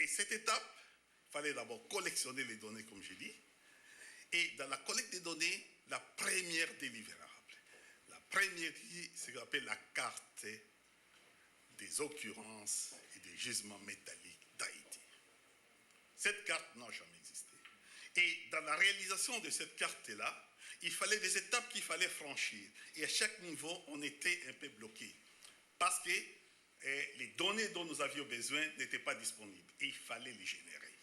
Et cette étape, il fallait d'abord collectionner les données, comme je dis. Et dans la collecte des données, la première délivrable. La première, c'est ce qu'on appelle la carte des occurrences et des gisements métalliques d'Haïti. Cette carte n'a jamais existé. Et dans la réalisation de cette carte-là, il fallait des étapes qu'il fallait franchir. Et à chaque niveau, on était un peu bloqué. Parce que les données dont nous avions besoin n'étaient pas disponibles. Et il fallait les générer.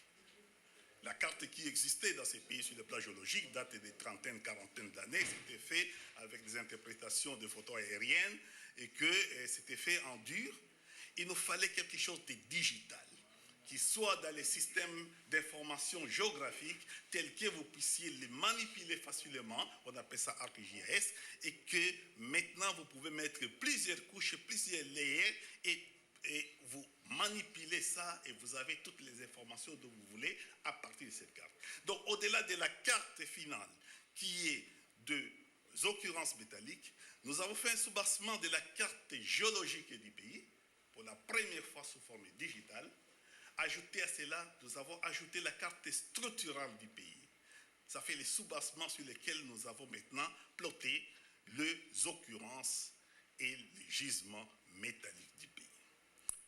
La carte qui existait dans ces pays sur le plan géologique date des trentaines, quarantaines d'années. C'était fait avec des interprétations de photos aériennes et que c'était fait en dur. Il nous fallait quelque chose de digital, qui soit dans les systèmes d'information géographique, tels que vous puissiez les manipuler facilement, on appelle ça ArcGIS, et que maintenant vous pouvez mettre plusieurs couches, plusieurs layers, et vous manipulez ça et vous avez toutes les informations dont vous voulez à partir de cette carte. Donc au-delà de la carte finale qui est de occurrences métalliques, nous avons fait un soubassement de la carte géologique du pays pour la première fois sous forme digitale. Ajouté à cela, nous avons ajouté la carte structurale du pays. Ça fait les soubassements sur lesquels nous avons maintenant ploté les occurrences et les gisements métalliques du pays.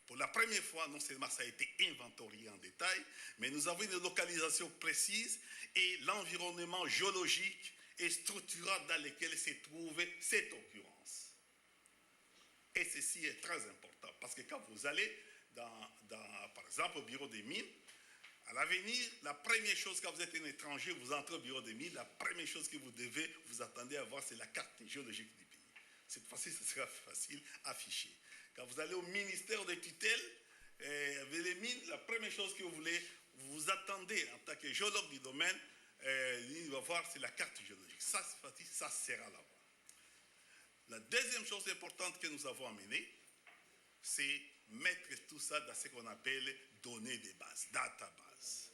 Pour la première fois, non seulement ça a été inventorié en détail, mais nous avons une localisation précise et l'environnement géologique et structural dans lequel se trouve cette occurrence. Et ceci est très important, parce que quand vous allez, par exemple, au bureau des mines, à l'avenir, la première chose, quand vous êtes un étranger, vous entrez au bureau des mines, la première chose que vous devez vous attendre à voir, c'est la carte géologique du pays. Cette fois-ci, ce sera facile à afficher. Quand vous allez au ministère de tutelle, avec les mines, la première chose que vous voulez, vous vous attendez en tant que géologue du domaine, il va voir, c'est la carte géologique. Ça, ça sera là-bas. La deuxième chose importante que nous avons amenée, c'est mettre tout ça dans ce qu'on appelle données de base, databases.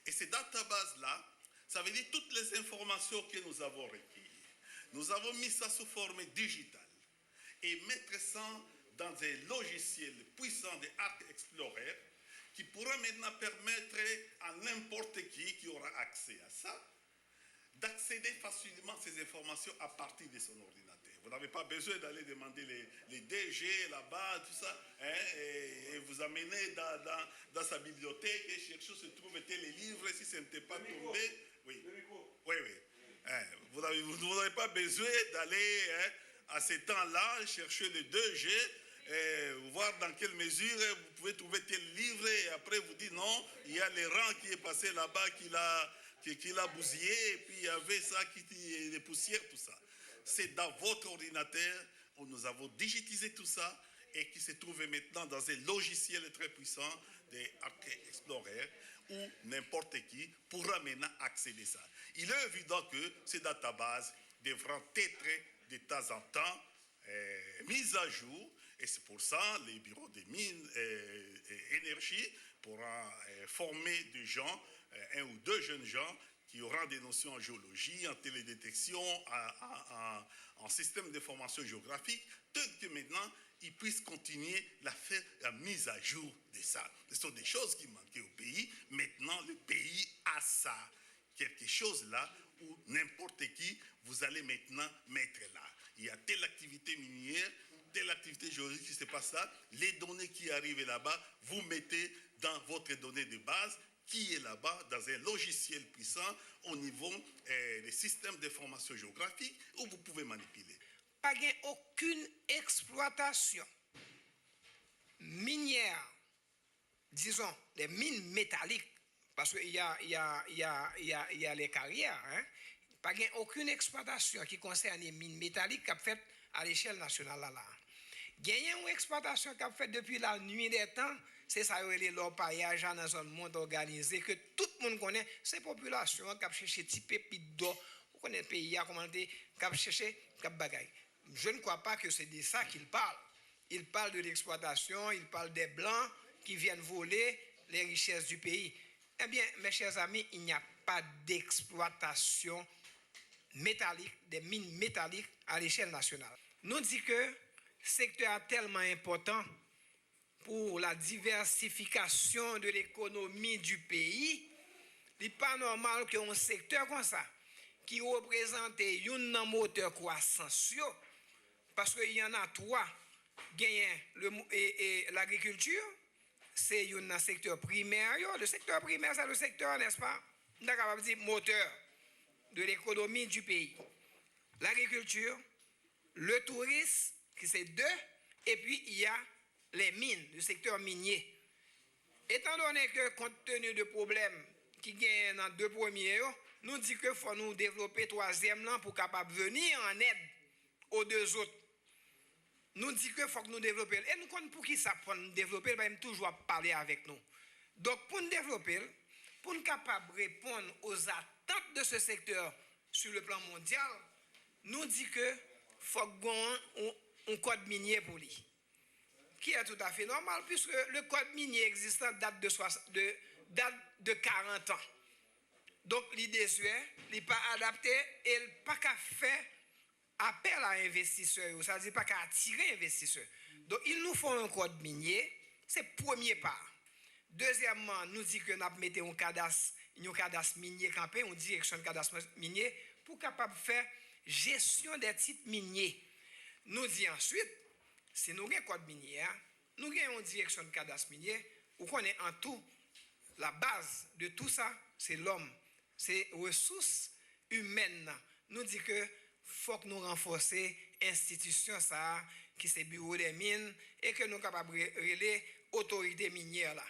Et ces databases-là, ça veut dire toutes les informations que nous avons recueillies. Nous avons mis ça sous forme digitale et mettre ça dans un logiciel puissant de Arc Explorer qui pourra maintenant permettre à n'importe qui aura accès à ça d'accéder facilement à ces informations à partir de son ordinateur. Vous n'avez pas besoin d'aller demander les DG là-bas, tout ça, hein, et vous amener dans sa bibliothèque et chercher où se trouvaient les livres, si ce n'était pas tombé. Oui, oui, oui. Hein, vous n'avez pas besoin d'aller à ce temps-là chercher les 2G, voir dans quelle mesure vous pouvez trouver tel livre, et après vous dites non, il y a les rangs qui est passé là-bas, qui l'a bousillé, et puis il y avait ça, les poussières, tout ça. C'est dans votre ordinateur où nous avons digitalisé tout ça et qui se trouve maintenant dans un logiciel très puissant de Arc Explorer où n'importe qui pourra maintenant accéder à ça. Il est évident que ces databases devront être de temps en temps mises à jour, et c'est pour ça les bureaux des mines et énergie pourront former des gens, un ou deux jeunes gens qui auront des notions en géologie, en télédétection, en système d'information géographique, tel que maintenant, ils puissent continuer la mise à jour de ça. Ce sont des choses qui manquaient au pays. Maintenant, le pays a ça. Quelque chose là où n'importe qui, vous allez maintenant mettre là. Il y a telle activité minière, telle activité géologique qui se passe là. Les données qui arrivent là-bas, vous mettez dans votre donnée de base qui est là-bas dans un logiciel puissant au niveau des systèmes d'information géographique où vous pouvez manipuler. Pas aucune exploitation minière, disons, des mines métalliques, parce qu'il y a les carrières, hein? Pas aucune exploitation qui concerne les mines métalliques qui a fait à l'échelle nationale là. Il y a une exploitation qui a fait depuis la nuit des temps, c'est ça, l'orpaillage dans un zone monde organisé, que tout le monde connaît, ces populations qui ont cherché type pépites d'eau, vous connaissez le pays, qui ont cherché, qui ont bagaille. Je ne crois pas que c'est de ça qu'il parle. Il parle de l'exploitation, il parle des Blancs qui viennent voler les richesses du pays. Eh bien, mes chers amis, il n'y a pas d'exploitation métallique, des mines métalliques à l'échelle nationale. Nous disons que le secteur est tellement important pour la diversification de l'économie du pays, il n'est pas normal qu'un secteur comme ça, qui représente un moteur de croissance, parce qu'il y en a trois, l'agriculture, c'est un secteur primaire. Le secteur primaire, c'est le secteur, n'est-ce pas, on est capable de dire moteur de l'économie du pays. L'agriculture, le tourisme, qui c'est deux, et puis il y a les mines, le secteur minier. Étant donné que, compte tenu de problèmes qui gagnent dans deux premiers, nous disons qu'il faut nous développer troisième là pour capable venir en aide aux deux autres. Nous disons qu'il faut que nous développions. Et nous comptons pour qui ça pour nous développer, il va toujours parler avec nous. Donc pour nous développer, pour nous capables de répondre aux attentes de ce secteur sur le plan mondial, nous disons qu'il faut qu'on un code minier pour lui. Qui est tout à fait normal, puisque le code minier existant date de 40 ans. Donc, l'idée n'est pas adapté et il pas qu'à faire appel à investisseurs, ça veut dire pas qu'à attirer investisseurs. Donc, il nous faut un code minier, c'est le premier pas. Deuxièmement, nous disons que nous mettons un cadastre minier campé, une direction de cadastre minier, pour capable faire gestion des titres miniers. Nous disons ensuite, si nous avons un code minier, nous avons une direction de cadastre minier, où on est en tout, la base de tout ça, c'est l'homme, c'est ressources humaines. Nous disons que faut que nous renforcions l'institution ça, qui c'est bureau des mines, et que nous sommes capables de relayer autorité minière là.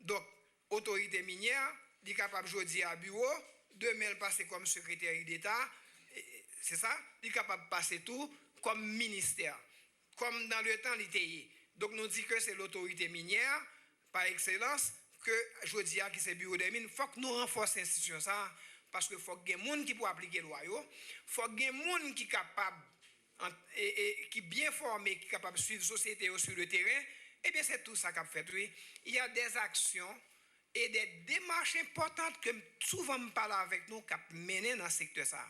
Donc, autorité minière, il est capable aujourd'hui à bureau, demain il passe comme secrétaire d'État, c'est ça, il est capable de passer tout comme ministère, comme dans le temps l'ITI. Donc nous disons que c'est l'autorité minière, par excellence, que je dis qui c'est bureau des mines, il faut que nous renforcions l'institution ça, parce qu'il faut qu'il y ait des gens qui peuvent appliquer la loi, il faut qu'il y ait des gens qui sont capables, qui sont bien formés, qui sont capables de suivre la société sur le terrain. Eh bien c'est tout ça qu'a fait, oui. Il y a des actions et des démarches importantes que souvent me parle avec nous qui menées dans ce secteur ça.